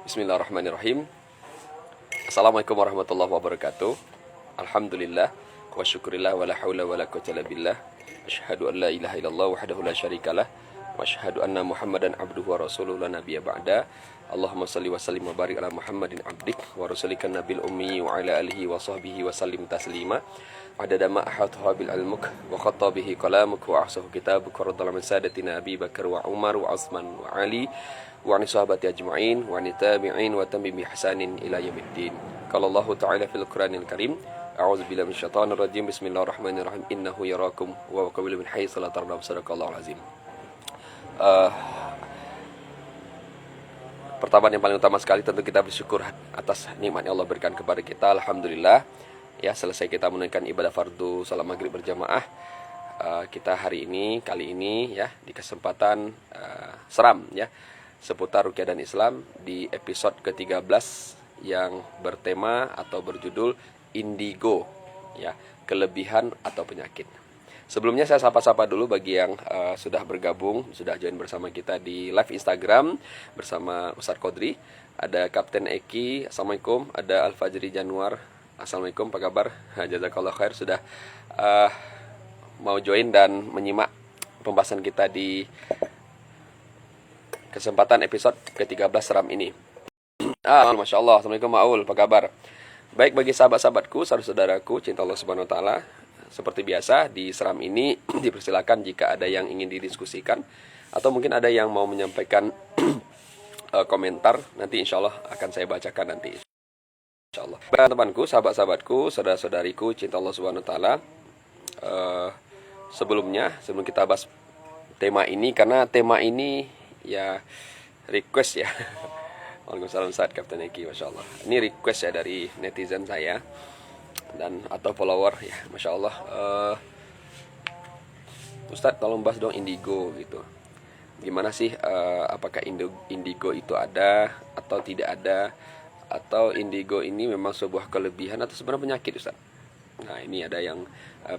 Bismillahirrahmanirrahim. Assalamualaikum warahmatullahi wabarakatuh. Alhamdulillah wa syukurillah wa la hawla wa la quwwata illa billah. Asyhadu an la ilaha illallah wahdahu la syarikalah wa asyhadu anna Muhammadan abduhu wa rasuluhu la nabiyya ba'da. Allahumma salli wa sallim wa barik ala Muhammadin abdik wa rasulikan nabil ummi wa ala alihi wa sahbihi wa sallim taslima. Adada ma ahataha bil ilmuk wa khatta bihi kalamuk wa ahsahu kitabuk wa radala min sadatina Abi Bakar wa Umar wa Utsman wa Ali wa ani sahabati ajma'in wa ani tabi'in wa tamim bi ihsanin ila yaumiddin. Qala Allah ta'ala fil Qur'anil Karim, a'udzu billahi minasyaitonir rajim. Bismillahirrahmanirrahim. Innahu yarakum wa qabilu min haitsu la tarawun. Sadaqallahul azim. Pertama yang paling utama sekali tentu kita bersyukur atas nikmat yang Allah berikan kepada kita. Alhamdulillah. Ya, selesai kita menunaikan ibadah fardu salat maghrib berjamaah. Kita kali ini ya di kesempatan seram ya seputar ruqyah dan Islam di episode ke-13 yang bertema atau berjudul indigo ya, kelebihan atau penyakit. Sebelumnya saya sapa-sapa dulu bagi yang sudah bergabung, sudah join bersama kita di live Instagram bersama Ustadz Qodri. Ada Kapten Eki, Assalamualaikum. Ada Al-Fajri Januar, Assalamualaikum, apa kabar? Jazakallah khair sudah mau join dan menyimak pembahasan kita di kesempatan episode ke-13 seram ini. Masya Allah, Assalamualaikum Ma'ul, apa kabar? Baik, bagi sahabat-sahabatku, saudara-saudaraku, cinta Allah Subhanahu Wa Ta'ala, seperti biasa di seram ini dipersilakan jika ada yang ingin didiskusikan atau mungkin ada yang mau menyampaikan komentar, nanti insya Allah akan saya bacakan nanti. Insya Allah. Teman-temanku, sahabat-sahabatku, saudara-saudariku, cinta Allah Subhanahu Wa Ta'ala, sebelum kita bahas tema ini, karena tema ini ya request ya. Waalaikumsalam Ustaz Kapten Eki, Masya Allah. Ini request ya dari netizen saya dan atau follower ya, Masya Allah. Ustaz tolong bahas dong indigo gitu. Gimana sih, apakah indigo itu ada atau tidak ada, atau indigo ini memang sebuah kelebihan atau sebenarnya penyakit, Ustaz? Nah, ini ada yang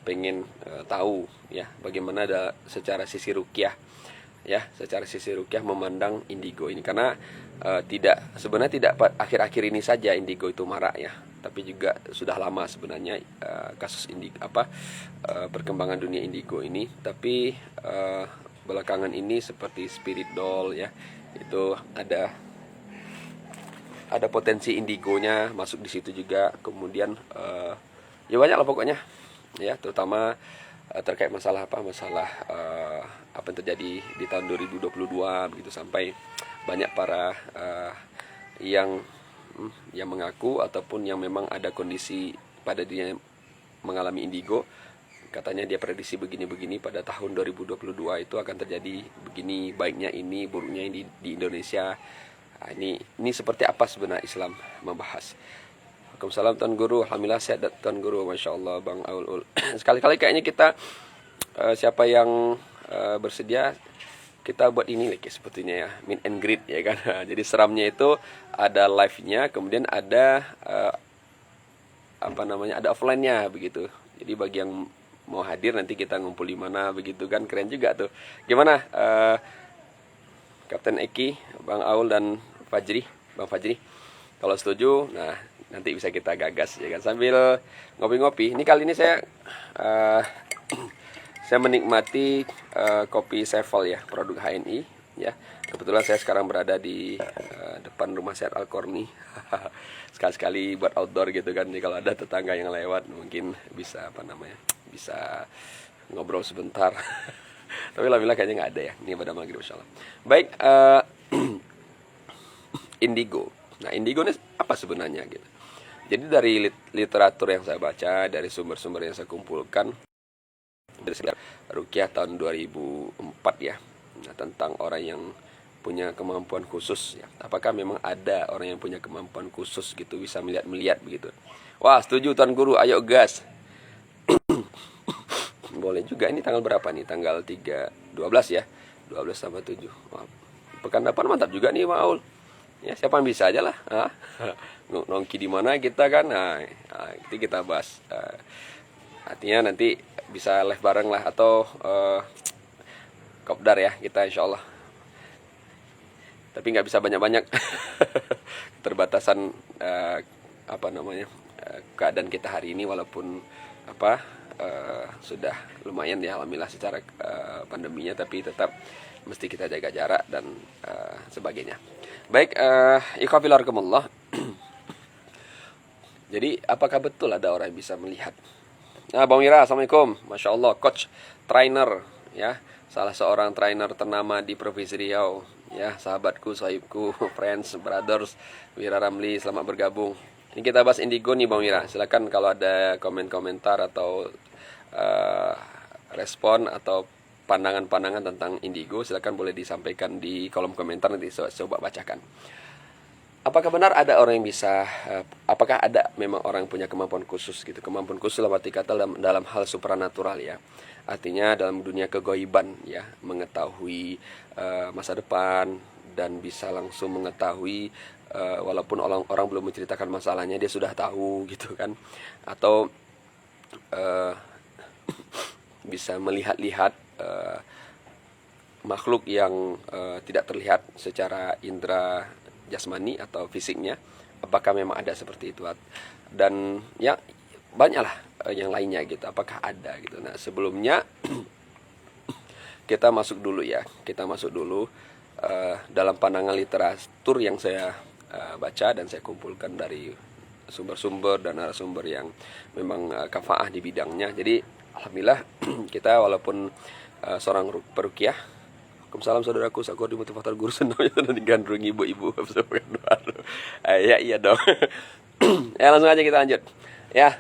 pengen tahu ya, bagaimana ada secara sisi ruqyah ya, secara sisi ruqyah memandang indigo ini, karena sebenarnya tidak akhir-akhir ini saja indigo itu marak ya, tapi juga sudah lama sebenarnya kasus perkembangan dunia indigo ini, tapi belakangan ini seperti spirit doll ya, itu ada potensi indigonya masuk di situ juga. Kemudian ya banyak lah pokoknya ya, terutama terkait masalah apa yang terjadi di tahun 2022 begitu, sampai banyak para yang mengaku ataupun yang memang ada kondisi pada dirinya mengalami indigo. Katanya dia prediksi begini-begini pada tahun 2022 itu akan terjadi begini, baiknya ini, buruknya ini di Indonesia. Nah, ini seperti apa sebenarnya Islam membahas. Waalaikumsalam Tuan Guru, alhamdulillah sehat Tuan Guru, Masya Allah Bang Aul. Sekali-kali kayaknya kita siapa yang bersedia kita buat ini lagi sepertinya ya, meet and greet ya kan. Jadi seramnya itu ada live-nya, kemudian ada ada offline-nya begitu. Jadi bagi yang mau hadir nanti kita ngumpul di mana begitu kan, keren juga tuh. Gimana Kapten Eki, Bang Aul dan Bang Fajri? Kalau setuju, nah nanti bisa kita gagas ya kan sambil ngopi-ngopi. Ini kali ini saya menikmati kopi Sevel ya, produk HNI ya. Kebetulan saya sekarang berada di depan rumah Syed Al-Korni. Sekali-sekali buat outdoor gitu kan. Jadi kalau ada tetangga yang lewat mungkin bisa bisa ngobrol sebentar. Tapi alhamdulillah kayaknya nggak ada ya. Ini pada maghrib insyaallah. Baik, indigo. Nah, indigo ini apa sebenarnya gitu. Jadi dari literatur yang saya baca, dari sumber-sumber yang saya kumpulkan dari ruqyah tahun 2004 ya. Nah, tentang orang yang punya kemampuan khusus ya. Apakah memang ada orang yang punya kemampuan khusus gitu, bisa melihat begitu. Wah, setuju Tuan Guru, ayo gas. Boleh juga. Ini tanggal berapa nih? Tanggal 12 ya. 12 tambah 7. Wah, pekan depan mantap juga nih Maul. Ya, siapa yang bisa aja lah. Nongki di mana kita kan. Nah, itu kita bahas. Artinya nanti bisa live bareng lah, atau kopdar ya kita insya Allah. Tapi nggak bisa banyak-banyak. keterbatasan keadaan kita hari ini, walaupun sudah lumayan ya alhamdulillah secara pandeminya, tapi tetap mesti kita jaga jarak dan sebagainya. Baik, ikhwafillah. Jadi apakah betul ada orang yang bisa melihat? Nah, Bang Wira, assalamualaikum. Masya Allah, coach trainer ya, salah seorang trainer ternama di Provinsi Riau ya, sahabatku, sahibku, friends, brothers, Wira Ramli, selamat bergabung. Ini kita bahas indigo nih Bang Wira. Silakan kalau ada komentar atau respon atau pandangan-pandangan tentang indigo, silakan boleh disampaikan di kolom komentar, nanti saya coba bacakan. Apakah benar ada orang yang bisa, apakah ada memang orang yang punya kemampuan khusus gitu? Kemampuan khusus dalam arti kata dalam hal supranatural ya. Artinya dalam dunia kegoiban ya, mengetahui masa depan dan bisa langsung mengetahui walaupun orang belum menceritakan masalahnya dia sudah tahu gitu kan. Atau bisa melihat-lihat makhluk yang tidak terlihat secara indera jasmani atau fisiknya, apakah memang ada seperti itu, dan ya banyaklah yang lainnya gitu, apakah ada gitu. Nah sebelumnya kita masuk dulu dalam pandangan literatur yang saya baca dan saya kumpulkan dari sumber-sumber dan narasumber yang memang kafaah di bidangnya. Jadi alhamdulillah kita walaupun seorang peruqyah. Waalaikumsalam saudaraku, sakur di motivator guru senam dan digandrung ibu-ibu. Ya iya dong. Ya langsung aja kita lanjut. Ya,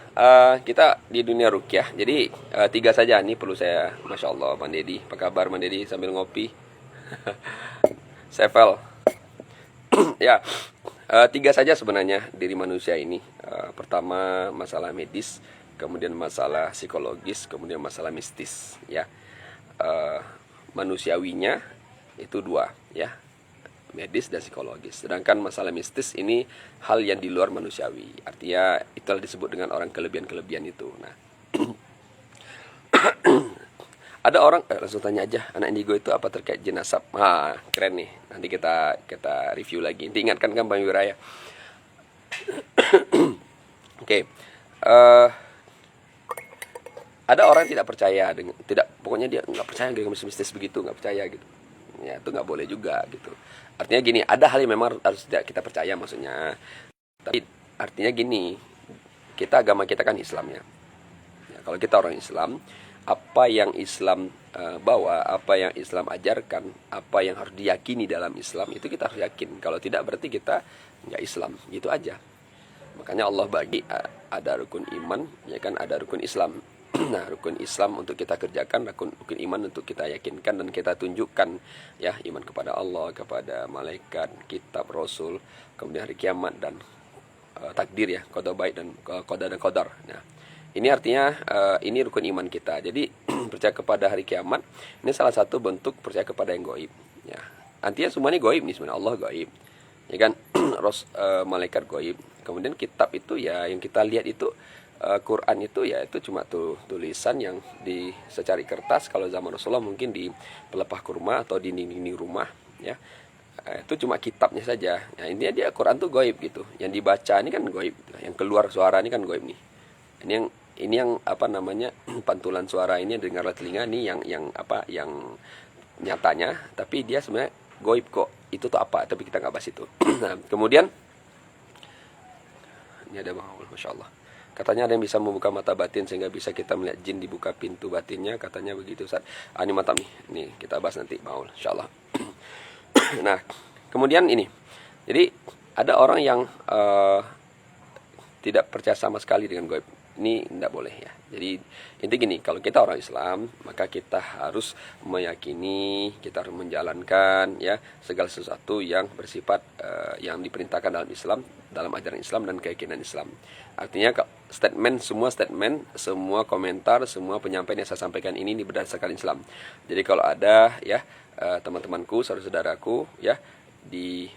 kita di dunia ruqyah. Jadi 3 saja nih perlu saya, Masya Allah, Bang Dedi. Apa kabar Bang Dedi sambil ngopi? Sevel. Ya, 3 saja sebenarnya diri manusia ini. Pertama masalah medis, kemudian masalah psikologis, kemudian masalah mistis. Ya, manusiawinya itu 2 ya, medis dan psikologis. Sedangkan masalah mistis ini hal yang di luar manusiawi. Artinya itulah disebut dengan orang kelebihan-kelebihan itu. Nah, ada orang langsung tanya aja, anak indigo itu apa terkait jin asap? Nah, keren nih. Nanti kita review lagi. Diingatkan kan Bang Wiraya. Oke. Ada orang tidak percaya dengan pokoknya dia nggak percaya dengan mistis begitu, nggak percaya gitu. Ya itu nggak boleh juga gitu. Artinya gini, ada hal yang memang harus tidak kita percaya maksudnya. Tapi artinya gini, agama kita kan Islam ya. Kalau kita orang Islam, apa yang Islam bawa, apa yang Islam ajarkan, apa yang harus diyakini dalam Islam itu kita harus yakin. Kalau tidak berarti kita nggak Islam, gitu aja. Makanya Allah bagi ada rukun iman, ya kan, ada rukun Islam. Nah, rukun Islam untuk kita kerjakan, rukun iman untuk kita yakinkan dan kita tunjukkan ya, iman kepada Allah, kepada malaikat, kitab, rasul, kemudian hari kiamat dan takdir ya, qada baik dan qadar. Nah, ini artinya ini rukun iman kita. Jadi percaya kepada hari kiamat ini salah satu bentuk percaya kepada yang gaib ya. Artinya semuanya gaib nih sebenarnya, Allah gaib. Ya kan? Malaikat gaib. Kemudian kitab itu ya yang kita lihat itu, Quran itu ya itu cuma tulisan yang secari kertas. Kalau zaman Rasulullah mungkin di pelepah kurma atau di dinding rumah ya. Itu cuma kitabnya saja. Nah, intinya dia Quran tuh gaib gitu. Yang dibaca ini kan gaib, yang keluar suara ini kan gaib nih. Ini yang apa namanya, pantulan suara ini dengar telinga nih yang nyatanya, tapi dia sebenarnya gaib kok. Itu tuh apa? Tapi kita nggak bahas itu. Nah, kemudian ini ada Bang Aul, Masya Allah. Katanya ada yang bisa membuka mata batin sehingga bisa kita melihat jin dibuka pintu batinnya. Katanya begitu Ustaz. Ini mantap nih. Ini kita bahas nanti Bang Aul, Insya Allah. Nah, kemudian ini. Jadi ada orang yang tidak percaya sama sekali dengan gaib. Ini tidak boleh ya. Jadi intinya gini, kalau kita orang Islam, maka kita harus meyakini, kita harus menjalankan ya segala sesuatu yang bersifat yang diperintahkan dalam Islam, dalam ajaran Islam dan keyakinan Islam. Artinya semua statement, semua komentar, semua penyampaian yang saya sampaikan ini berdasarkan Islam. Jadi kalau ada ya teman-temanku, saudara-saudaraku ya di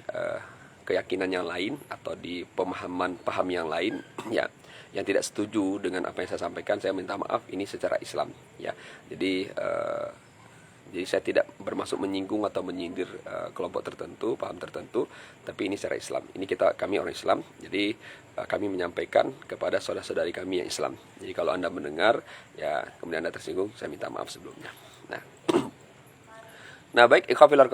keyakinan yang lain atau di paham yang lain ya, yang tidak setuju dengan apa yang saya sampaikan, saya minta maaf, ini secara Islam ya. Jadi Jadi saya tidak bermaksud menyinggung atau menyindir kelompok tertentu, paham tertentu, tapi ini secara Islam. Ini kami orang Islam, jadi kami menyampaikan kepada saudara-saudari kami yang Islam. Jadi kalau Anda mendengar, ya kemudian Anda tersinggung, saya minta maaf sebelumnya. Nah baik, ikhwafillah,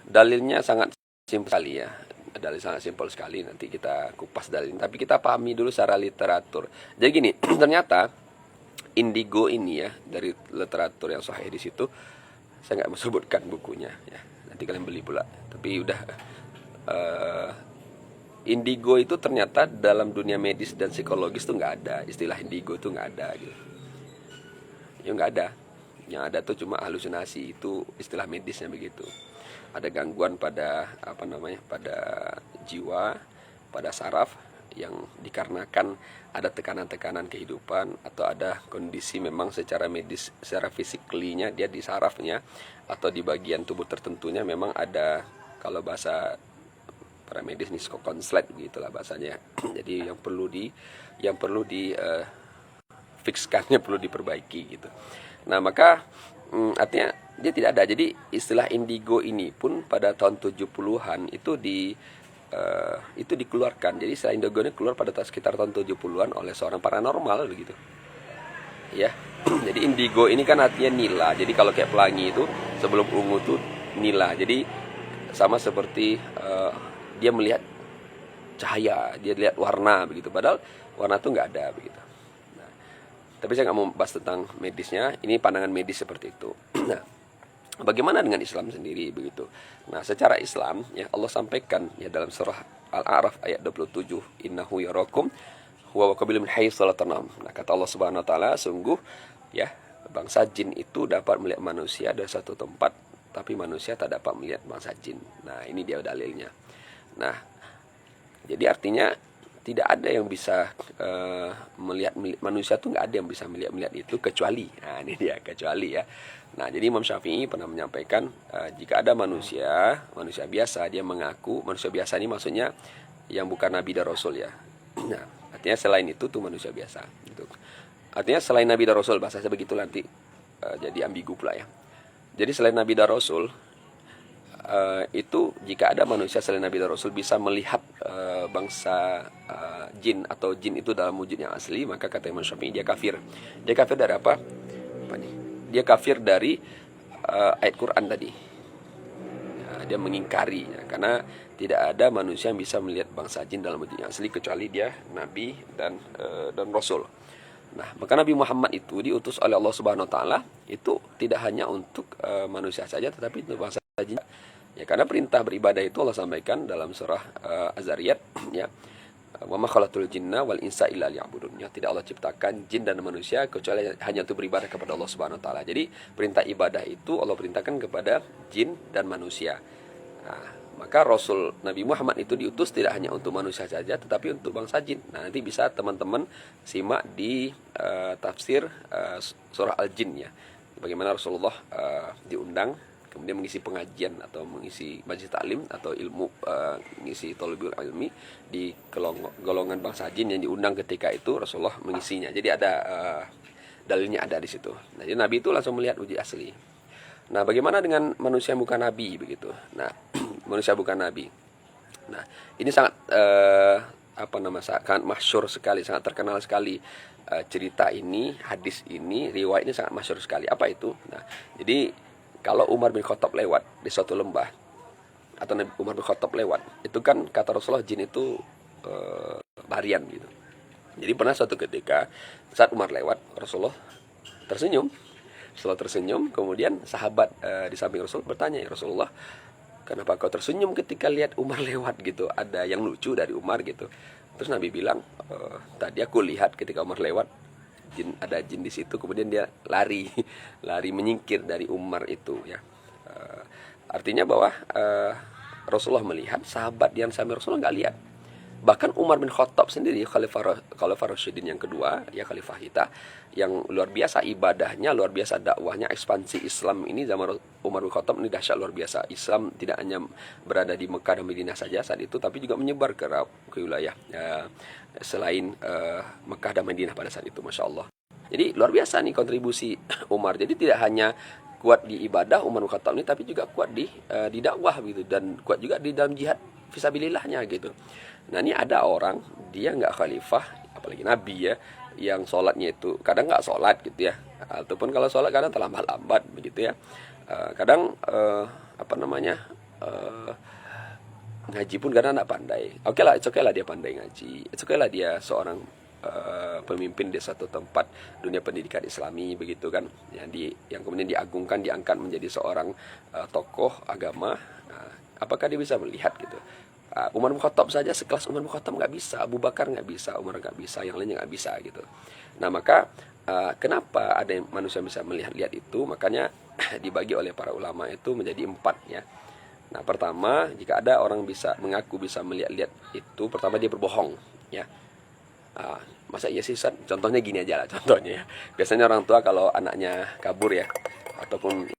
dalilnya sangat simpel sekali ya. Dalil sangat simpel sekali, nanti kita kupas dalilnya. Tapi kita pahami dulu secara literatur. Jadi gini, ternyata indigo ini ya, dari literatur yang sahih di situ, saya nggak mau sebutkan bukunya ya, nanti kalian beli pula. Tapi udah, indigo itu ternyata dalam dunia medis dan psikologis tuh nggak ada, istilah indigo tuh nggak ada gitu. Ya nggak ada, yang ada tuh cuma halusinasi, itu istilah medisnya begitu. Ada gangguan pada pada jiwa, pada saraf, yang dikarenakan ada tekanan-tekanan kehidupan, atau ada kondisi memang secara medis, secara fisiklinya dia di sarafnya atau di bagian tubuh tertentunya memang ada, kalau bahasa para medis nih, konslet gitulah bahasanya. Jadi yang perlu di fixkannya, perlu diperbaiki gitu. Nah maka artinya dia tidak ada. Jadi istilah indigo ini pun pada tahun 70-an itu dikeluarkan. Jadi istilah indigo ini keluar pada sekitar tahun 70-an oleh seorang paranormal begitu. Ya. Jadi indigo ini kan artinya nila. Jadi kalau kayak pelangi itu sebelum ungu itu nila. Jadi sama seperti dia melihat cahaya, dia lihat warna begitu. Padahal warna itu nggak ada begitu. Nah, tapi saya nggak mau bahas tentang medisnya. Ini pandangan medis seperti itu. Nah, bagaimana dengan Islam sendiri begitu? Nah, secara Islam ya Allah sampaikan ya dalam surah Al-A'raf ayat 27, innahu yarakum huwa wa qabiluhum min haitsu la tarawun. Nah, kata Allah Subhanahu wa taala, sungguh ya bangsa jin itu dapat melihat manusia dari satu tempat, tapi manusia tak dapat melihat bangsa jin. Nah, ini dia dalilnya. Nah, jadi artinya tidak ada yang bisa melihat manusia tuh, nggak ada yang bisa melihat itu kecuali. Nah, ini dia, kecuali ya. Nah, jadi Imam Syafi'i pernah menyampaikan jika ada manusia biasa, dia mengaku manusia biasa ini maksudnya yang bukan nabi dan rasul ya. Nah, artinya selain itu tuh manusia biasa gitu. Artinya selain nabi dan rasul, bahasa saya begitu nanti jadi ambigu pula ya. Jadi selain nabi dan rasul itu jika ada manusia selain nabi dan rasul bisa melihat bangsa jin atau jin itu dalam wujud yang asli, maka kata Imam Syafi'i dia kafir. Dia kafir dari apa nih? Dia kafir dari ayat Quran tadi. Ya, dia mengingkari ya, karena tidak ada manusia yang bisa melihat bangsa jin dalam wujud yang asli kecuali dia nabi dan rasul. Nah, maka Nabi Muhammad itu diutus oleh Allah Subhanahu wa taala itu tidak hanya untuk manusia saja, tetapi untuk bangsa jin. Ya, karena perintah beribadah itu Allah sampaikan dalam surah Az-Zariyat ya. Wa ma khalaqtul jinna wal insa illa liya'budun. Ya, tidak Allah ciptakan jin dan manusia kecuali hanya untuk beribadah kepada Allah Subhanahu wa taala. Jadi, perintah ibadah itu Allah perintahkan kepada jin dan manusia. Nah, maka Rasul Nabi Muhammad itu diutus tidak hanya untuk manusia saja, tetapi untuk bangsa jin. Nah, nanti bisa teman-teman simak di tafsir surah Al-Jin ya. Bagaimana Rasulullah diundang kemudian mengisi pengajian atau mengisi majelis taklim atau ilmu, mengisi thalabul ilmi di golongan bangsa jin yang diundang ketika itu Rasulullah mengisinya. Jadi ada dalilnya ada di situ. Nah, jadi Nabi itu langsung melihat wujud asli. Nah, bagaimana dengan manusia yang bukan Nabi begitu? Nah, manusia bukan Nabi. Nah, ini sangat sangat masyhur sekali, sangat terkenal sekali cerita ini, hadis ini, riwayat ini sangat masyhur sekali. Apa itu? Nah, jadi kalau Umar bin Khattab lewat di suatu lembah atau Nabi Umar bin Khattab lewat, itu kan kata Rasulullah jin itu larian gitu. Jadi pernah suatu ketika saat Umar lewat, Rasulullah tersenyum. Setelah tersenyum, kemudian sahabat di samping Rasul bertanya, ya Rasulullah, kenapa kau tersenyum ketika lihat Umar lewat gitu? Ada yang lucu dari Umar gitu. Terus Nabi bilang, tadi aku lihat ketika Umar lewat, ada jin di situ, kemudian dia lari menyingkir dari Umar itu ya. Artinya bahwa Rasulullah melihat, sahabat yang samping Rasulullah nggak lihat. Bahkan Umar bin Khattab sendiri, Khalifah Rasyidin yang kedua, ya Khalifah kita, yang luar biasa ibadahnya, luar biasa dakwahnya, ekspansi Islam ini zaman Umar bin Khattab ini dahsyat luar biasa. Islam tidak hanya berada di Mekah dan Madinah saja saat itu, tapi juga menyebar ke wilayah selain Mekah dan Madinah pada saat itu, Masya Allah. Jadi luar biasa nih kontribusi Umar. Jadi tidak hanya kuat di ibadah Umar bin Khattab ini, tapi juga kuat di dakwah gitu, dan kuat juga di dalam jihad fisabilillahnya gitu. Nah ini ada orang dia nggak khalifah, apalagi nabi ya, yang sholatnya itu kadang nggak sholat gitu ya, ataupun kalau sholat kadang terlambat-lambat begitu ya. Kadang apa namanya ngaji pun kadang nggak pandai. Oke lah, it's okay lah dia pandai ngaji, it's okay lah dia seorang pemimpin di satu tempat dunia pendidikan Islami begitu kan, yang kemudian diagungkan, diangkat menjadi seorang tokoh agama. Apakah dia bisa melihat gitu? Umar bin Khattab saja sekelas Umar bin Khattab nggak bisa, Abu Bakar nggak bisa, Umar nggak bisa, yang lainnya nggak bisa gitu. Nah maka kenapa ada manusia bisa melihat-lihat itu? Makanya dibagi oleh para ulama itu menjadi 4 ya. Nah pertama, jika ada orang bisa mengaku bisa melihat-lihat itu, pertama dia berbohong ya. Masa iya sih Ustaz? Contohnya gini aja lah contohnya ya. Biasanya orang tua kalau anaknya kabur ya, ataupun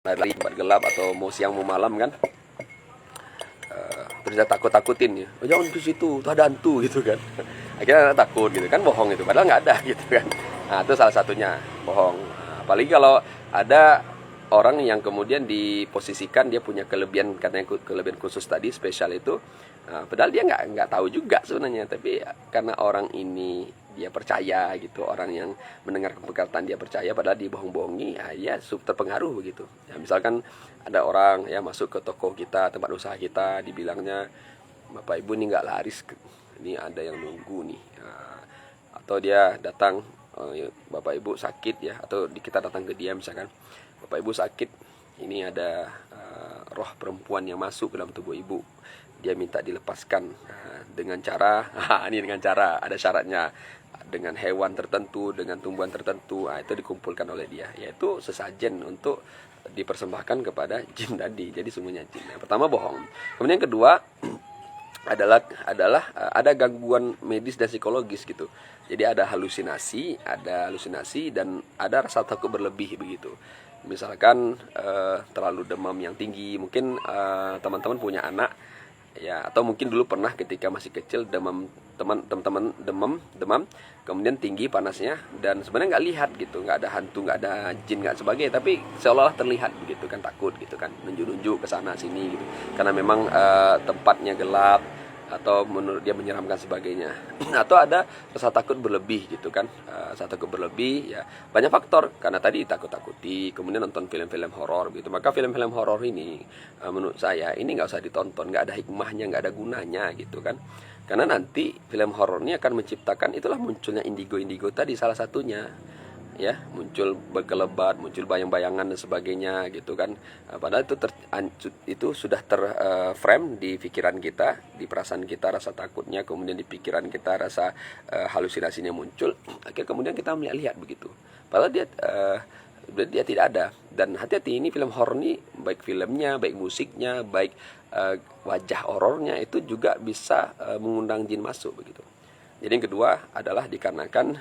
lari tempat gelap atau mau siang mau malam kan, terus dia takut-takutin ya, oh, jangan ke situ, tuh ada hantu gitu kan. Akhirnya anak takut gitu kan, bohong itu, padahal nggak ada gitu kan. Nah itu salah satunya bohong. Apalagi kalau ada orang yang kemudian diposisikan dia punya kelebihan, katanya kelebihan khusus tadi, spesial itu. Padahal dia nggak tahu juga sebenarnya, tapi karena orang ini dia percaya gitu, orang yang mendengar perkataan dia percaya, padahal dibohong-bohongi, ya terpengaruh begitu. Ya, misalkan ada orang ya masuk ke toko kita, tempat usaha kita, dibilangnya Bapak Ibu ini nggak laris, ini ada yang nunggu nih. Atau dia datang, Bapak Ibu sakit ya, atau kita datang ke dia misalkan, Bapak Ibu sakit, ini ada roh perempuan yang masuk ke dalam tubuh Ibu, dia minta dilepaskan dengan cara ini dengan cara ada syaratnya, dengan hewan tertentu, dengan tumbuhan tertentu. Itu dikumpulkan oleh dia, yaitu sesajen untuk dipersembahkan kepada jin tadi. Jadi semuanya jin. Yang pertama bohong. Kemudian yang kedua adalah ada gangguan medis dan psikologis gitu. Jadi ada halusinasi dan ada rasa takut berlebih begitu. Misalkan terlalu demam yang tinggi, mungkin teman-teman punya anak ya, atau mungkin dulu pernah ketika masih kecil demam, teman-teman demam kemudian tinggi panasnya, dan sebenarnya nggak lihat gitu, nggak ada hantu, nggak ada jin, nggak sebagainya, tapi seolah-olah terlihat begitu kan, takut gitu kan, nunjuk-nunjuk ke sana sini gitu, karena memang tempatnya gelap atau menurut dia menyeramkan sebagainya. Atau ada rasa takut berlebih gitu kan, rasa takut berlebih ya, banyak faktor, karena tadi takut-takuti, kemudian nonton film-film horor gitu. Maka film-film horor ini menurut saya ini nggak usah ditonton, nggak ada hikmahnya, nggak ada gunanya gitu kan, karena nanti film horor ini akan menciptakan, itulah munculnya indigo tadi salah satunya ya, muncul berkelebat, muncul bayang-bayangan dan sebagainya gitu kan. Padahal itu sudah terframe di pikiran kita, di perasaan kita rasa takutnya, kemudian di pikiran kita rasa halusinasinya muncul, akhirnya kemudian kita melihat begitu, padahal dia tidak ada. Dan hati-hati, ini film horor ini baik filmnya, baik musiknya, baik wajah horornya itu juga bisa mengundang jin masuk begitu. Jadi yang kedua adalah dikarenakan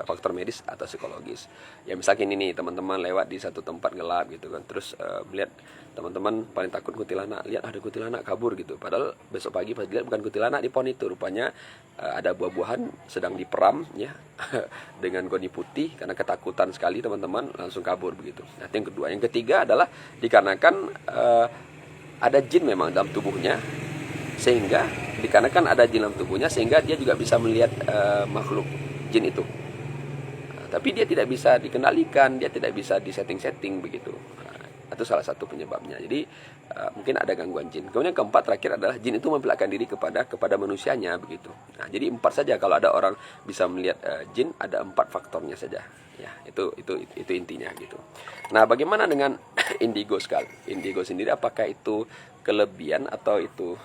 faktor medis atau psikologis. Ya misalkan ini teman-teman lewat di satu tempat gelap gitu kan, terus melihat teman-teman paling takut kuntilanak, lihat ada kuntilanak kabur gitu. Padahal besok pagi pas dilihat bukan kuntilanak di pohon itu, rupanya ada buah-buahan sedang diperam ya dengan goni putih, karena ketakutan sekali teman-teman langsung kabur begitu. Nah, itu yang kedua. Yang ketiga adalah dikarenakan ada jin memang dalam tubuhnya, sehingga dikarenakan ada jin dalam tubuhnya sehingga dia juga bisa melihat makhluk jin itu. Tapi dia tidak bisa dikendalikan, dia tidak bisa disetting-setting begitu. Itu salah satu penyebabnya. Jadi mungkin ada gangguan jin. Kemudian keempat terakhir adalah jin itu memperlihatkan diri kepada manusianya begitu. Nah, jadi 4 saja kalau ada orang bisa melihat jin, ada 4 faktornya saja. Ya, itu intinya gitu. Nah, bagaimana dengan indigo sekali? Indigo sendiri apakah itu kelebihan atau itu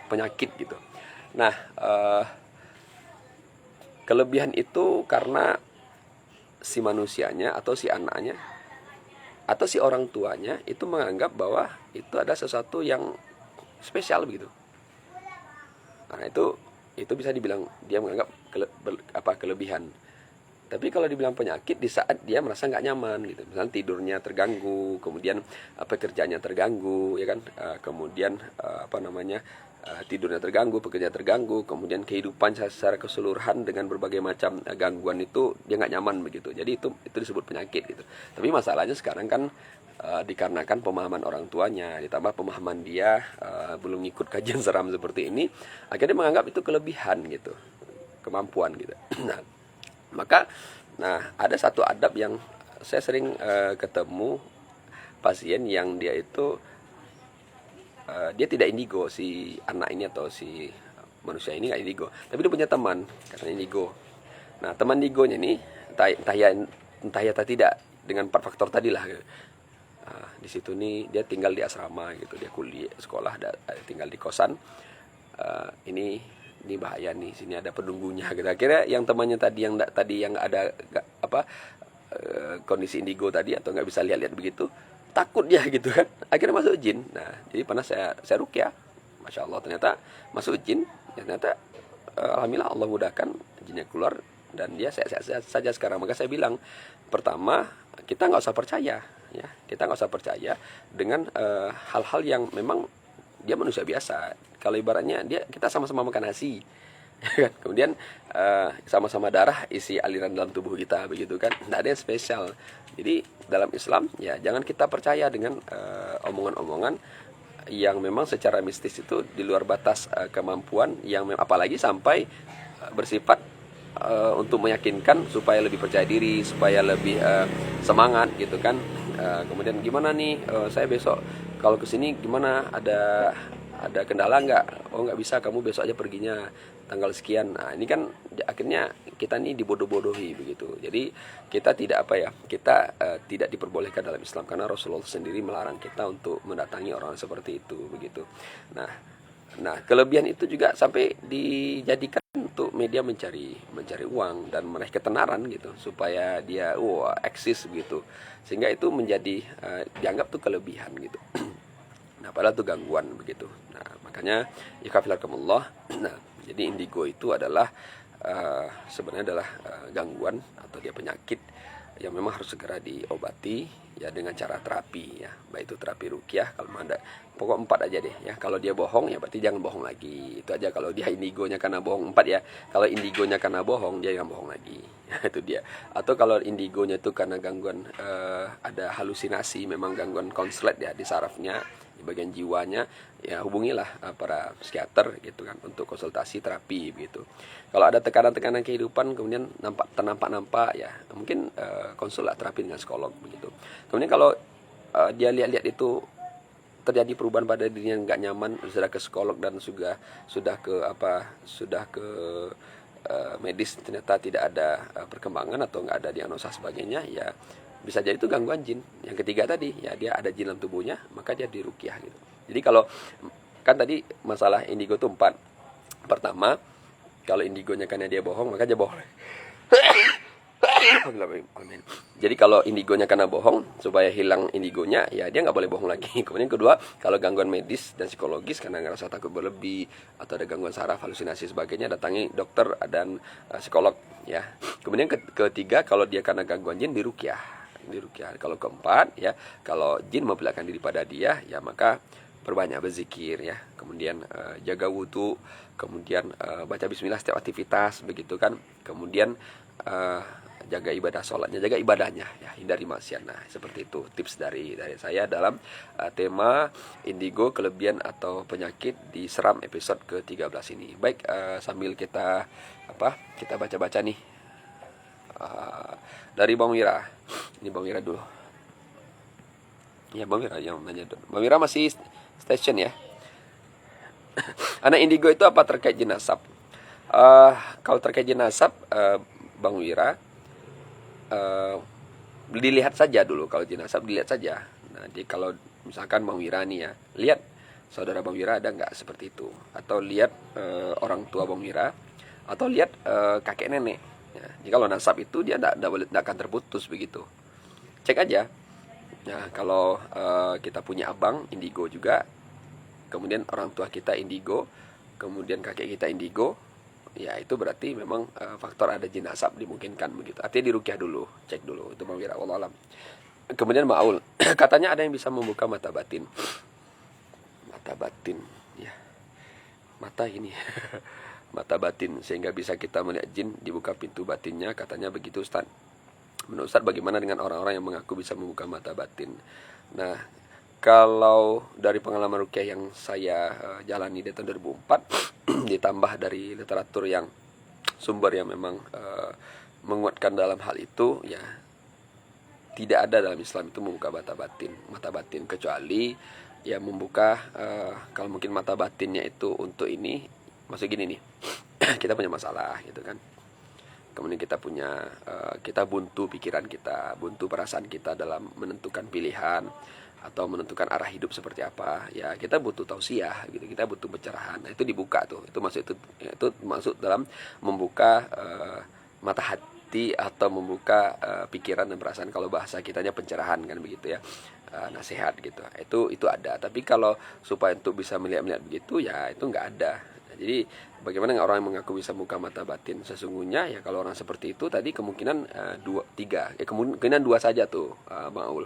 penyakit gitu? Nah, kelebihan itu karena si manusianya atau si anaknya atau si orang tuanya itu menganggap bahwa itu ada sesuatu yang spesial begitu. Nah, itu bisa dibilang dia menganggap kelebihan. Tapi kalau dibilang penyakit di saat dia merasa nggak nyaman gitu, misalnya tidurnya terganggu, kemudian pekerjaannya terganggu, ya kan, kemudian tidurnya terganggu, pekerjaan terganggu, kemudian kehidupan secara keseluruhan dengan berbagai macam gangguan itu dia nggak nyaman begitu. Jadi itu disebut penyakit gitu. Tapi masalahnya sekarang kan dikarenakan pemahaman orang tuanya ditambah pemahaman dia belum ngikut kajian seram seperti ini, akhirnya menganggap itu kelebihan gitu, kemampuan gitu. Nah, maka ada satu adab yang saya sering ketemu pasien yang dia itu dia tidak indigo, si anak ini atau si manusia ini nggak indigo, tapi dia punya teman katanya indigo. Nah, teman indigonya ini entah ya tidak dengan 4 faktor tadi lah. Di situ nih dia tinggal di asrama gitu, dia kuliah sekolah tinggal di kosan. Ini bahaya nih, sini ada penunggunya gitu. Akhirnya yang temannya tadi yang ada kondisi indigo tadi atau nggak bisa lihat-lihat begitu, takut dia gitu kan, akhirnya masuk jin. Nah, jadi pernah saya rukyah, masya Allah ternyata masuk jin. Ternyata alhamdulillah Allah mudahkan, jinnya keluar dan dia sehat-sehat saja sekarang. Maka saya bilang, pertama kita nggak usah percaya ya, kita nggak usah percaya dengan hal-hal yang memang dia manusia biasa. Kalau ibaratnya kita sama-sama makan nasi kemudian sama-sama darah isi aliran dalam tubuh kita begitu kan, tidak ada yang spesial. Jadi dalam Islam ya jangan kita percaya dengan omongan-omongan yang memang secara mistis itu di luar batas kemampuan, yang apalagi sampai bersifat untuk meyakinkan supaya lebih percaya diri, supaya lebih semangat gitu kan. Kemudian gimana nih, saya besok kalau kesini gimana, ada kendala nggak? Oh nggak bisa, kamu besok aja perginya tanggal sekian. Nah ini kan akhirnya kita nih dibodoh-bodohi begitu. Jadi kita tidak kita tidak diperbolehkan dalam Islam, karena Rasulullah sendiri melarang kita untuk mendatangi orang seperti itu begitu. Nah kelebihan itu juga sampai dijadikan untuk media mencari uang dan meraih ketenaran gitu, supaya dia eksis begitu, sehingga itu menjadi dianggap tuh kelebihan gitu. Nah, padahal itu gangguan begitu. Nah, makanya ikhafillah. Nah, jadi indigo itu adalah sebenarnya adalah gangguan atau dia penyakit yang memang harus segera diobati ya dengan cara terapi ya, baik itu terapi ruqyah. Kalau ada pokok 4 aja deh ya. Kalau dia bohong ya berarti jangan bohong lagi. Itu aja. Kalau dia indigonya karena bohong 4 ya. Kalau indigonya karena bohong, dia jangan bohong lagi. Itu dia. Atau kalau indigonya itu karena gangguan ada halusinasi, memang gangguan konslet ya di sarafnya, di bagian jiwanya, ya hubungilah para psikiater gitu kan untuk konsultasi terapi begitu. Kalau ada tekanan-tekanan kehidupan kemudian ternampak ya mungkin konsul terapi dengan psikolog begitu. Kemudian kalau dia lihat-lihat itu terjadi perubahan pada dirinya, nggak nyaman, sudah ke psikolog dan sudah ke medis, ternyata tidak ada perkembangan atau nggak ada diagnosa sebagainya, ya bisa jadi itu gangguan jin. Yang ketiga tadi ya, dia ada jin dalam tubuhnya, maka dia diruqyah gitu. Jadi kalau kan tadi masalah indigo itu 4. Pertama, kalau indigonya karena dia bohong, maka dia bohong. Jadi kalau indigonya karena bohong, supaya hilang indigonya, ya dia nggak boleh bohong lagi. Kemudian kedua, kalau gangguan medis dan psikologis karena ngerasa takut berlebih atau ada gangguan saraf, halusinasi sebagainya, datangi dokter dan psikolog ya. Kemudian ketiga, kalau dia karena gangguan jin, diruqyah. Kalau keempat ya, kalau jin memperlihatkan diri pada dia, ya maka perbanyak berzikir ya, kemudian jaga wudu, kemudian baca bismillah setiap aktivitas begitu kan, kemudian jaga ibadah sholatnya, jaga ibadahnya ya, hindari maksiat. Nah seperti itu tips dari saya dalam tema indigo, kelebihan atau penyakit di seram episode ke-13 ini. Baik, sambil kita baca-baca nih dari Bang Wira. Ini Bang Wira dulu ya, Bang Wira yang nanya. Bang Wira masih station ya. Anak indigo itu apa terkait jenazah? Kalau terkait jenazah, Bang Wira, dilihat saja dulu. Kalau jenazah dilihat saja. Nanti kalau misalkan Bang Wira nih ya, lihat saudara Bang Wira ada nggak seperti itu, atau lihat orang tua Bang Wira, atau lihat kakek nenek ya. Jadi kalau nasab itu dia tidak akan terputus begitu. Cek aja. Nah kalau kita punya abang indigo juga, kemudian orang tua kita indigo, kemudian kakek kita indigo, ya itu berarti memang faktor ada jin nasab dimungkinkan begitu. Artinya diruqyah dulu, cek dulu. Itu Bang Wira, wallahu alam. Kemudian Maul, katanya ada yang bisa membuka mata batin. Mata batin ya. mata ini mata batin, sehingga bisa kita melihat jin, dibuka pintu batinnya, katanya begitu Ustaz. Menurut Ustaz bagaimana dengan orang-orang yang mengaku bisa membuka mata batin? Nah, kalau dari pengalaman rukyah yang saya jalani di tahun 2004 ditambah dari literatur yang sumber yang memang menguatkan dalam hal itu, ya tidak ada dalam Islam itu membuka mata batin kecuali ya membuka kalau mungkin mata batinnya itu untuk ini, maksud gini nih, kita punya masalah gitu kan, kemudian kita buntu pikiran kita, buntu perasaan kita dalam menentukan pilihan atau menentukan arah hidup seperti apa, ya kita butuh tausiah gitu, kita butuh pencerahan. Nah, itu dibuka tuh, itu masuk dalam membuka mata hati atau membuka pikiran dan perasaan, kalau bahasa kitanya pencerahan kan begitu ya, nasihat gitu. Itu ada. Tapi kalau supaya untuk bisa melihat begitu, ya itu nggak ada. Nah, jadi bagaimana orang yang mengaku bisa buka mata batin? Sesungguhnya ya kalau orang seperti itu tadi kemungkinan kemungkinan dua saja tuh, Bang Aul.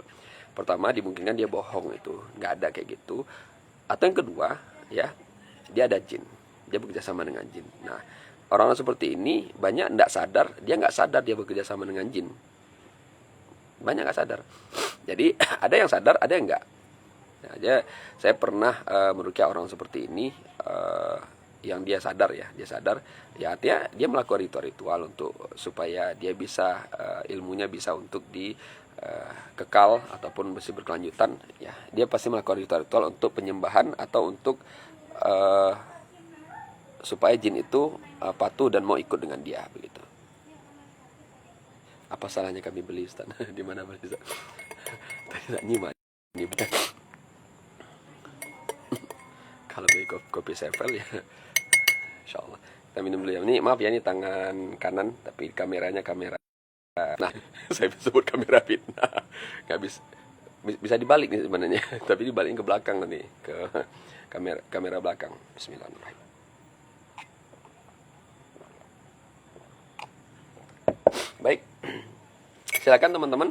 Pertama, dimungkinkan dia bohong, itu nggak ada kayak gitu. Atau yang kedua, ya dia ada jin, dia bekerja sama dengan jin. Nah, orang-orang seperti ini banyak nggak sadar, dia nggak sadar dia bekerja sama dengan jin. Banyak nggak sadar. Jadi ada yang sadar, ada yang nggak. Nah, saya pernah merukyah orang seperti ini, yang dia sadar, ya artinya dia melakukan ritual untuk supaya dia bisa ilmunya bisa untuk di kekal ataupun masih berkelanjutan, ya dia pasti melakukan ritual untuk penyembahan atau untuk supaya jin itu patuh dan mau ikut dengan dia begitu. Apa salahnya kami beli Ustaz? Di mana beli Ustaz? Tidak nyimak. Kalau beli kopi Sevel ya insyaallah kita minum dulu ya. Ini maaf ya, ini tangan kanan tapi kameranya kamera. Nah, saya sebut kamera fitnah. Nggak bisa dibalik nih sebenarnya, tapi dibalikin ke belakang nanti, ke kamera belakang. Bismillahirrahmanirrahim. Baik, silakan teman-teman.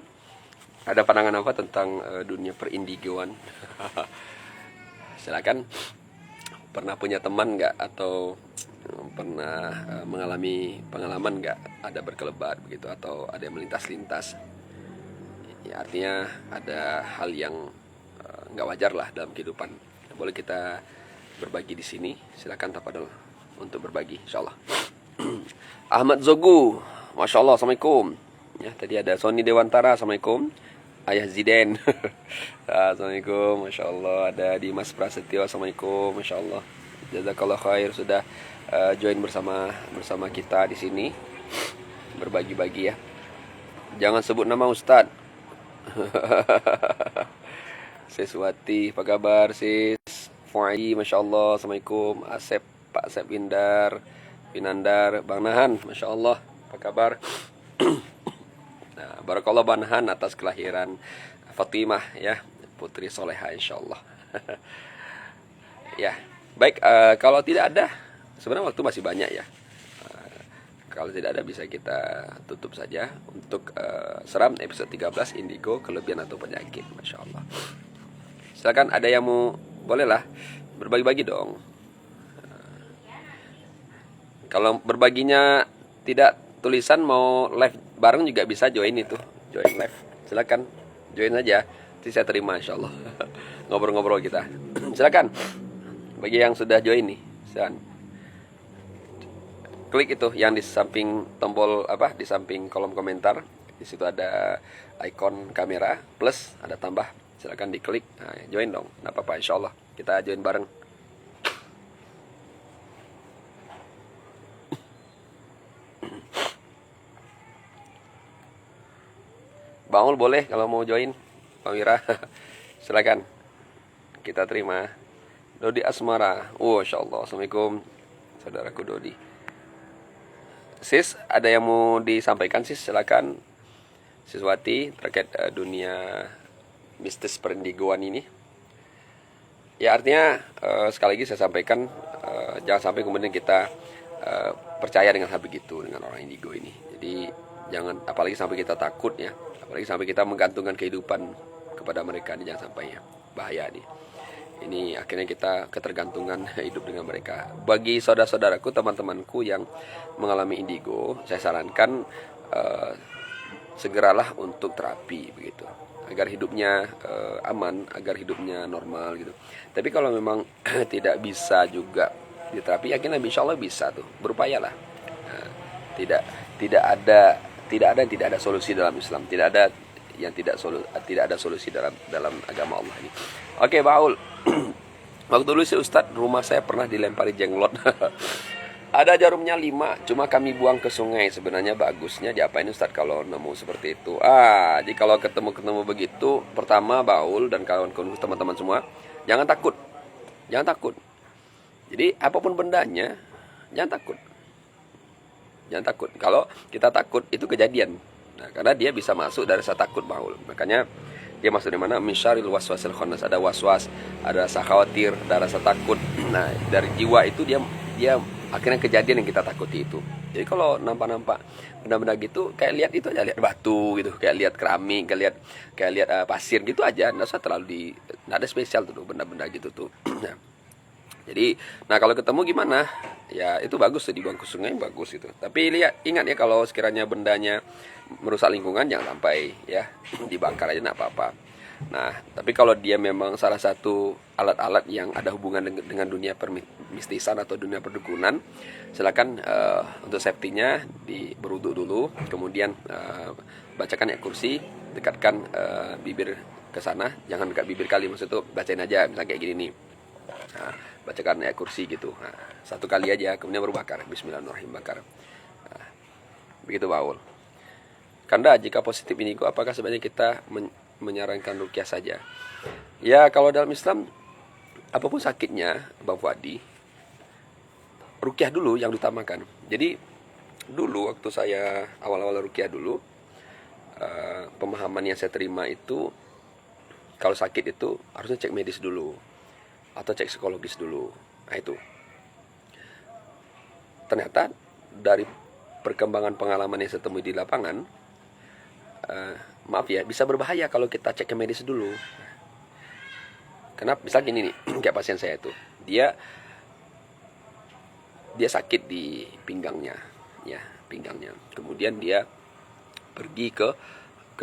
Ada pandangan apa tentang dunia perindigoan? Silakan. Pernah punya teman nggak, atau pernah mengalami pengalaman nggak ada berkelebat begitu, atau ada yang melintas-lintas? Ya artinya ada hal yang nggak wajar lah dalam kehidupan. Boleh kita berbagi di sini. Silakan tafadhol untuk berbagi, insyaallah. Ahmad Zogu, masya Allah, assalamualaikum. Ya, tadi ada Sony Dewantara, assalamualaikum. Ayah Ziden, assalamualaikum, masya Allah. Ada Dimas Prasetyo, assalamualaikum, masya Allah. Jazakallah khair sudah join bersama kita di sini, berbagi-bagi ya. Jangan sebut nama Ustadz. Siswati, apa kabar sis? Fuadi, masya Allah, assalamualaikum. Asep, Pak Asep Binandar, Bang Nahan, masya Allah, apa kabar? Nah, barakallah Bang Nahan atas kelahiran Fatimah ya, putri soleha insyaallah. Ya, baik, kalau tidak ada, sebenarnya waktu masih banyak ya. Kalau tidak ada bisa kita tutup saja untuk seram episode 13 Indigo, kelebihan atau penyakit, masya Allah. Silakan, ada yang mau, bolehlah berbagi-bagi dong. Kalau berbaginya tidak tulisan, mau live bareng juga bisa, join itu, join live. Silakan join aja, nanti saya terima insyaallah. Ngobrol-ngobrol kita. Silakan. Bagi yang sudah join nih, silakan. Klik itu yang di samping tombol di samping kolom komentar. Di situ ada ikon kamera plus, ada tambah. Silakan diklik. Nah, join dong. Enggak apa-apa, insyaallah. Kita join bareng. Bang Ul boleh kalau mau join, Pak Wira. Silakan. Kita terima. Dodi Asmara. Insyaallah. Assalamualaikum saudaraku Dodi. Sis, ada yang mau disampaikan sis? Silakan. Siswati, terkait dunia mistis perindigoan ini. Ya artinya sekali lagi saya sampaikan, jangan sampai kemudian kita percaya dengan hal begitu, dengan orang indigo ini. Jadi jangan, apalagi sampai kita takut ya, apalagi sampai kita menggantungkan kehidupan kepada mereka, ini jangan sampai ya, bahaya nih. ini akhirnya kita ketergantungan hidup dengan mereka. Bagi saudara-saudaraku, teman-temanku yang mengalami indigo, saya sarankan segeralah untuk terapi begitu, agar hidupnya aman, agar hidupnya normal gitu. Tapi kalau memang tidak bisa juga diterapi, yakinlah insya Allah bisa tuh, berupayalah. Tidak tidak ada yang tidak ada solusi dalam Islam, tidak ada yang tidak ada solusi dalam agama Allah ini. Oke, Baul. Waktu dulu sih Ustadz, rumah saya pernah dilempari jenglot. Ada jarumnya 5, cuma kami buang ke sungai. Sebenarnya bagusnya diapain Ustadz kalau nemu seperti itu? Jadi kalau ketemu begitu, pertama Baul dan kawan-kawan teman-teman semua, jangan takut. Jangan takut. Jadi apapun bendanya, jangan takut. Jangan takut. Kalau kita takut, itu kejadian. Nah, karena dia bisa masuk dari rasa takut, Baul. Makanya dia masuk di mana? Misyaril waswasil khannas. Ada waswas, ada rasa khawatir, ada rasa takut. Nah, dari jiwa itu dia akhirnya kejadian yang kita takuti itu. Jadi kalau nampak benda-benda gitu, kayak lihat itu aja, lihat batu gitu, kayak lihat keramik, kayak lihat pasir gitu aja. Nggak usah terlalu nggak ada spesial tuh benda-benda gitu tuh. Nah, jadi, kalau ketemu gimana? Ya itu bagus tuh, dibuang ke sungai, bagus itu. Tapi ingat ya, kalau sekiranya bendanya merusak lingkungan, jangan sampai ya dibakar aja, nggak apa-apa. Nah, tapi kalau dia memang salah satu alat-alat yang ada hubungan dengan dunia permistisan atau dunia perdukunan, silakan untuk safety-nya berwudu dulu, kemudian bacakan ayat kursi, dekatkan bibir ke sana, jangan dekat bibir kali, maksud itu bacain aja, misalnya kayak gini nih. Nah, bacakan ayat kursi gitu. Nah, 1 kali aja, kemudian baru bakar. Bismillahirrahmanirrahim, bakar. Nah, begitu, Baul. Kanda, jika positif ini, apakah sebaiknya kita menyarankan rukyah saja? Ya, kalau dalam Islam, apapun sakitnya, Bang Fuadi, rukyah dulu yang diutamakan. Jadi, dulu waktu saya awal-awal rukyah dulu, pemahaman yang saya terima itu, kalau sakit itu harusnya cek medis dulu, atau cek psikologis dulu. Nah itu. Ternyata dari perkembangan pengalaman yang saya temui di lapangan, maaf ya, bisa berbahaya kalau kita cek ke medis dulu. Karena misalnya gini nih, kayak pasien saya itu, dia sakit di pinggangnya, ya pinggangnya. Kemudian dia pergi ke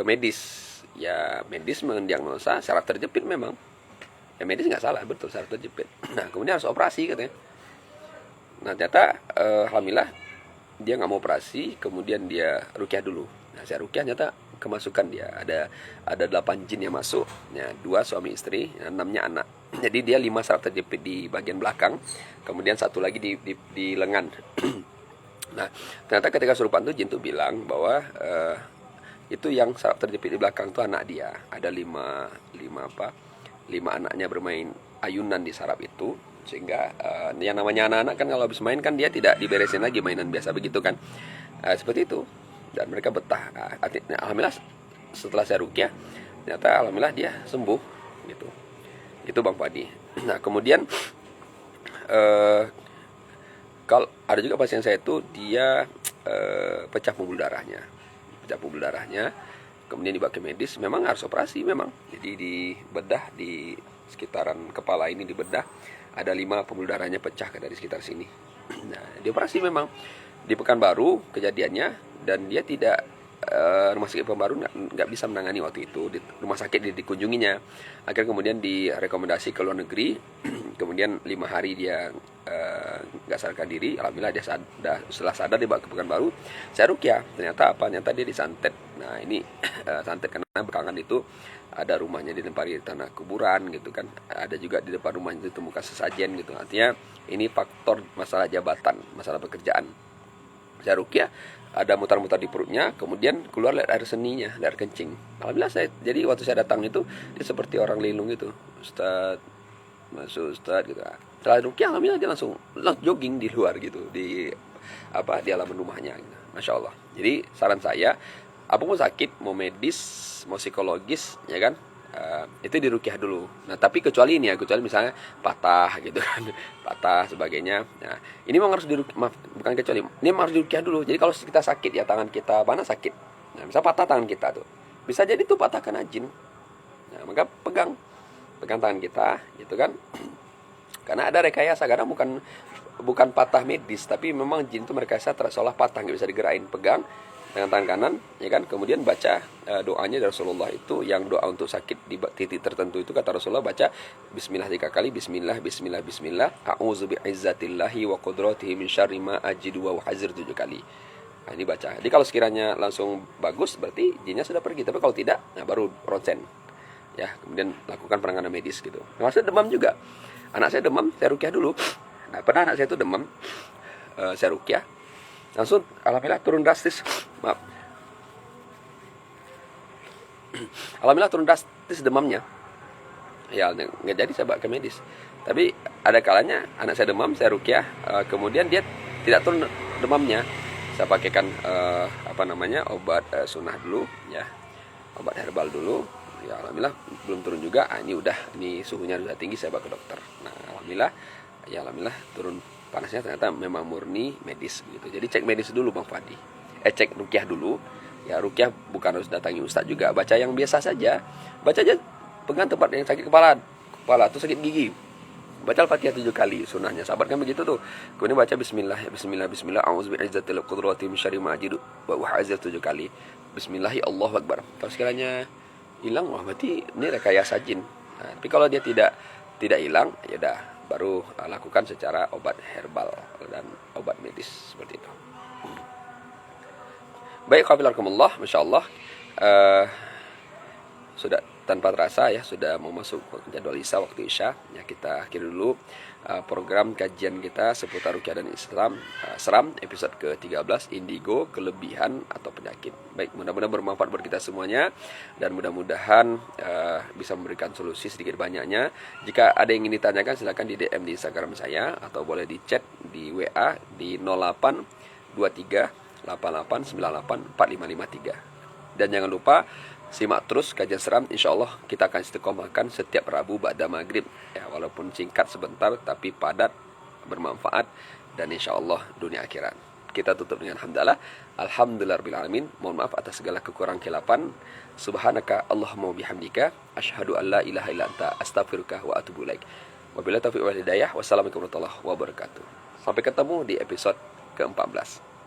medis. Ya medis mendiagnosa saraf terjepit memang. Ya medis nggak salah, betul, saraf terjepit. Nah kemudian harus operasi katanya. Nah ternyata alhamdulillah dia nggak mau operasi, kemudian dia rukyah dulu. Nah saya rukyah, ternyata kemasukan dia ada 8 jin yang masuk, ya 2 suami istri, 6-nya anak. Jadi dia 5 saraf terjepit di bagian belakang, kemudian 1 lagi di lengan. Nah ternyata ketika kesurupan tuh jin tuh bilang bahwa itu yang saraf terjepit di belakang tuh anak dia. Ada 5 anaknya bermain ayunan di saraf itu, sehingga yang namanya anak-anak kan kalau habis main kan dia tidak diberesin lagi, mainan biasa begitu kan, seperti itu, dan mereka betah. Alhamdulillah setelah saya rukyah, ternyata alhamdulillah dia sembuh gitu. Itu Bang Padi. Nah kemudian kalau ada juga pasien saya itu dia pecah pembuluh darahnya, kemudian dibawa ke medis, memang harus operasi memang. Jadi dibedah di sekitaran kepala ini, dibedah, ada 5 pembuluh darahnya pecah dari sekitar sini. Nah, dioperasi memang di Pekanbaru kejadiannya, dan dia tidak rumah sakit Pekanbaru nggak bisa menangani waktu itu. Di rumah sakit dikunjunginya, akhirnya kemudian direkomendasi ke luar negeri. Kemudian 5 hari dia nggak sadarkan diri. Alhamdulillah dia setelah sadar dibawa ke Pekanbaru. Saya rukyah, ternyata dia disantet. Nah ini santet karena belakangan itu ada rumahnya dilempari tanah kuburan gitu kan, ada juga di depan rumahnya itu ditemukan sesajen gitu. Artinya ini faktor masalah jabatan, masalah pekerjaan. Saya rukyah, ada mutar-mutar di perutnya, kemudian keluar air seninya, air kencing. Alhamdulillah jadi waktu saya datang itu dia seperti orang linglung gitu. Ustaz gitu. Setelah rukyah alhamdulillah dia langsung jogging di luar gitu, di halaman rumahnya gitu. Masya Allah. Jadi saran saya, apapun sakit, mau medis, mau psikologis, ya kan, itu dirukyah dulu. Nah tapi kecuali misalnya patah gitu kan, patah sebagainya. Nah ini memang harus bukan kecuali, ini memang harus dirukyah dulu. Jadi kalau kita sakit ya, tangan kita mana sakit, nah misal patah tangan kita tuh, bisa jadi tuh patah kena jin. Nah maka pegang pegang tangan kita, gitu kan. Karena ada rekayasa, karena bukan patah medis, tapi memang jin itu merekayasa seolah patah, nggak bisa digerakin. Pegang dengan tangan kanan, ya kan. Kemudian baca doanya dari Rasulullah itu, yang doa untuk sakit di titik tertentu itu kata Rasulullah baca Bismillah 3 kali, Bismillah, Bismillah, Bismillah, A'udzu bi'izzatillahi wa qudratihi min syarri ma ajidu wa uhadzir 7 kali. Nah, ini baca. Jadi kalau sekiranya langsung bagus, berarti jinnya sudah pergi. Tapi kalau tidak, nah baru ronsen. Ya, kemudian lakukan penanganan medis gitu. Maksudnya demam juga. Anak saya demam, saya rukyah dulu. Nah, pernah anak saya itu demam, saya rukyah, langsung alhamdulillah turun drastis. Maaf. Alhamdulillah turun drastis demamnya. Ya, nggak jadi saya bawa ke medis. Tapi ada kalanya anak saya demam, saya rukyah, kemudian dia tidak turun demamnya. Saya pakaikan obat sunnah dulu, ya, obat herbal dulu. Ya, alhamdulillah belum turun juga. Ini suhunya sudah tinggi, saya bawa ke dokter. Nah, alhamdulillah turun panasnya, ternyata memang murni medis gitu. Jadi cek medis dulu Bang Fadi. Cek rukyah dulu. Ya, rukyah bukan harus datangi ustaz juga. Baca yang biasa saja. Baca aja, pegang tempat yang sakit kepala atau sakit gigi. Baca Al-Fatihah 7 kali, sunahnya. Sahabat kan begitu tuh. Kemudian baca Bismillah, Bismillah, Bismillah, A'udzu bi'izzatil qudrati min syarri ma ajidu wa uhadzir 7 kali. Bismillah, Allahu Akbar. Kalau sekiranya hilang, berarti ini rekayasa jin. Nah, tapi kalau dia tidak hilang, ya udah, baru lakukan secara obat herbal dan obat medis seperti itu. Baik, qabilakumullah, masyaallah. Sudah tanpa terasa ya, sudah mau masuk jadwal Isya, waktu Isya. Ya, kita akhiri dulu program kajian kita seputar rukyah dan Islam, seram episode ke-13, indigo, kelebihan atau penyakit. Baik, mudah-mudahan bermanfaat buat kita semuanya, dan mudah-mudahan bisa memberikan solusi sedikit banyaknya. Jika ada yang ingin ditanyakan, silakan di DM di Instagram saya, atau boleh di chat di WA di 0823 8898 4553. Dan jangan lupa simak terus kajian seram. InsyaAllah kita akan istiqomahkan setiap Rabu ba'da maghrib, ya, walaupun singkat sebentar tapi padat, bermanfaat, dan insyaAllah dunia akhirat. Kita tutup dengan Alhamdulillahirrahmanirrahim. Mohon maaf atas segala kekurangan khilapan. Subhanaka Allahumma bihamdika asyhadu an la ilaha illa anta astaghfiruka wa atubu ilaik. Wabillahi taufiq wal hidayah. Wassalamualaikum warahmatullahi wabarakatuh. Sampai ketemu di episode ke-14.